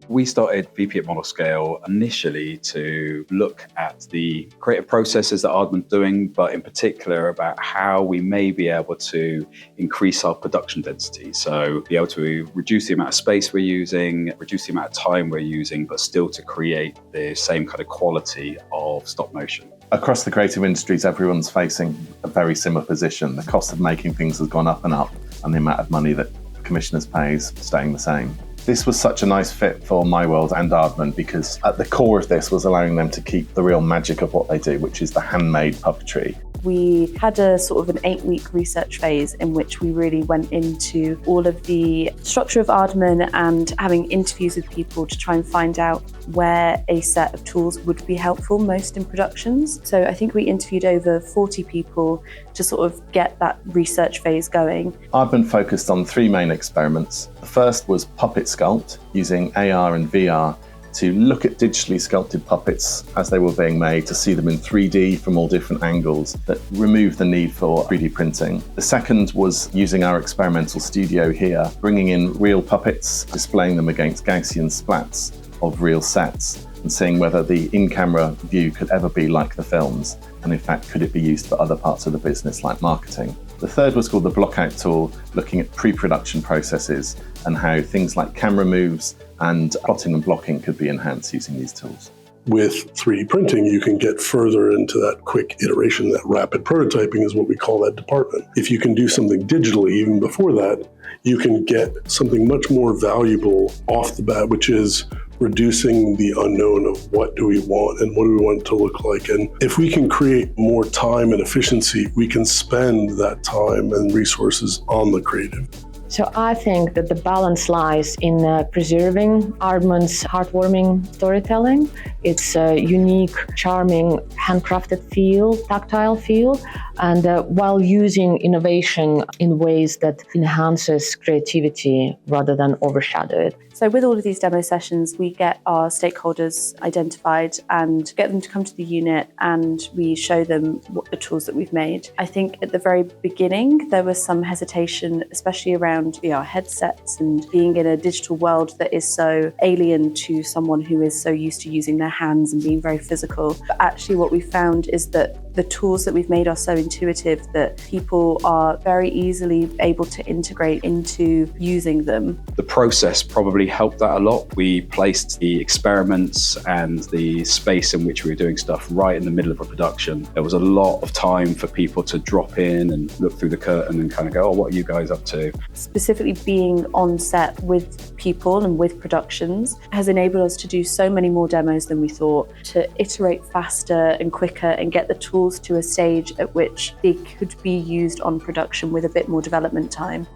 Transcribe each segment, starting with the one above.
We started VP at Model Scale initially to look at the creative processes that Aardman's doing, but in particular about how we may be able to increase our production density. So be able to reduce the amount of space we're using, reduce the amount of time we're using, but still to create the same kind of quality of stop motion. Across the creative industries, everyone's facing a very similar position. The cost of making things has gone up, and the amount of money that commissioners pay is staying the same. This was such a nice fit for MyWorld and Aardman because at the core of this was allowing them to keep the real magic of what they do, which is the handmade puppetry. We had a sort of an 8-week research phase in which we really went into all of the structure of Aardman and having interviews with people to try and find out where a set of tools would be helpful most in productions. So I think we interviewed over 40 people to sort of get that research phase going. Aardman focused on 3 main experiments. The first was puppet sculpt, using AR and VR to look at digitally sculpted puppets as they were being made, to see them in 3D from all different angles that remove the need for 3D printing. The second was using our experimental studio here, bringing in real puppets, displaying them against Gaussian splats of real sets, and seeing whether the in-camera view could ever be like the films, and in fact, could it be used for other parts of the business like marketing. The third was called the Blockout tool, looking at pre-production processes and how things like camera moves and plotting and blocking could be enhanced using these tools. With 3D printing, you can get further into that quick iteration. That rapid prototyping is what we call that department. If you can do something digitally even before that, you can get something much more valuable off the bat, which is reducing the unknown of what do we want and what do we want it to look like. And if we can create more time and efficiency, we can spend that time and resources on the creative. So I think that the balance lies in preserving Aardman's heartwarming storytelling, its unique, charming, handcrafted feel, tactile feel, and while using innovation in ways that enhances creativity rather than overshadow it. So with all of these demo sessions, we get our stakeholders identified and get them to come to the unit, and we show them what the tools that we've made. I think at the very beginning, there was some hesitation, especially around VR headsets and being in a digital world that is so alien to someone who is so used to using their hands and being very physical. But actually what we found is that the tools that we've made are so intuitive that people are very easily able to integrate into using them. The process probably helped that a lot. We placed the experiments and the space in which we were doing stuff right in the middle of a production. There was a lot of time for people to drop in and look through the curtain and kind of go, oh, what are you guys up to? Specifically being on set with people and with productions has enabled us to do so many more demos than we thought, to iterate faster and quicker and get the tools to a stage at which they could be used on production with a bit more development time.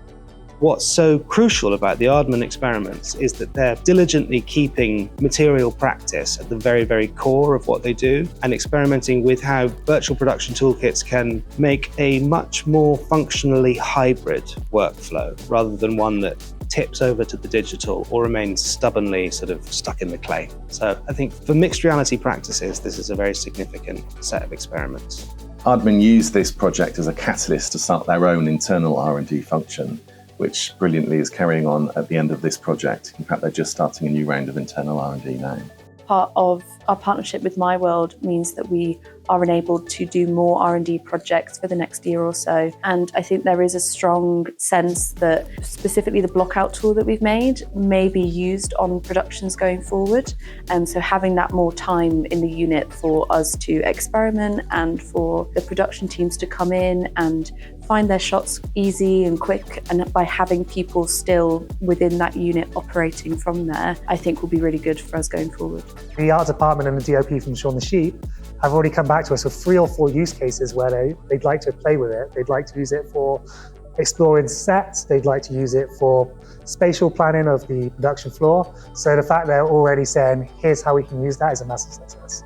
What's so crucial about the Aardman experiments is that they're diligently keeping material practice at the very, very core of what they do and experimenting with how virtual production toolkits can make a much more functionally hybrid workflow rather than one that tips over to the digital or remains stubbornly sort of stuck in the clay. So I think for mixed reality practices, this is a very significant set of experiments. Aardman used this project as a catalyst to start their own internal R&D function, which brilliantly is carrying on at the end of this project. In fact, they're just starting a new round of internal R&D now. Part of our partnership with MyWorld means that we are enabled to do more R&D projects for the next year or so. And I think there is a strong sense that specifically the Blockout tool that we've made may be used on productions going forward. And so having that more time in the unit for us to experiment and for the production teams to come in and find their shots easy and quick, and by having people still within that unit operating from there, I think will be really good for us going forward. The art department and the DOP from Shaun the Sheep have already come back to us with 3 or 4 use cases where they'd like to play with it. They'd like to use it for exploring sets. They'd like to use it for spatial planning of the production floor. So the fact they're already saying, here's how we can use that is a massive success.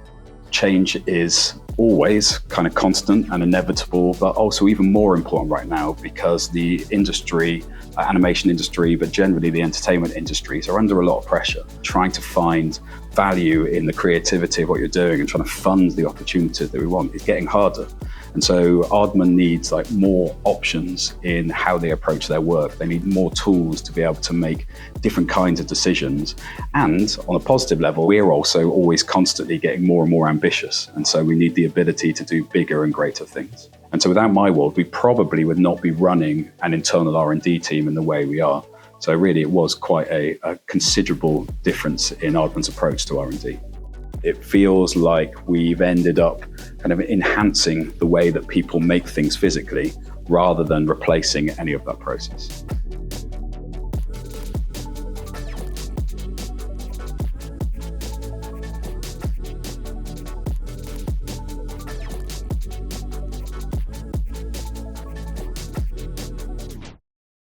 Change is always kind of constant and inevitable, but also even more important right now because the industry, animation industry, but generally the entertainment industries are under a lot of pressure. Trying to find value in the creativity of what you're doing and trying to fund the opportunities that we want is getting harder. And so Aardman needs like more options in how they approach their work. They need more tools to be able to make different kinds of decisions. And on a positive level, we're also always constantly getting more and more ambitious. And so we need the ability to do bigger and greater things. And so without MyWorld, we probably would not be running an internal R&D team in the way we are. So really, it was quite a considerable difference in Aardman's approach to R&D. It feels like we've ended up kind of enhancing the way that people make things physically rather than replacing any of that process.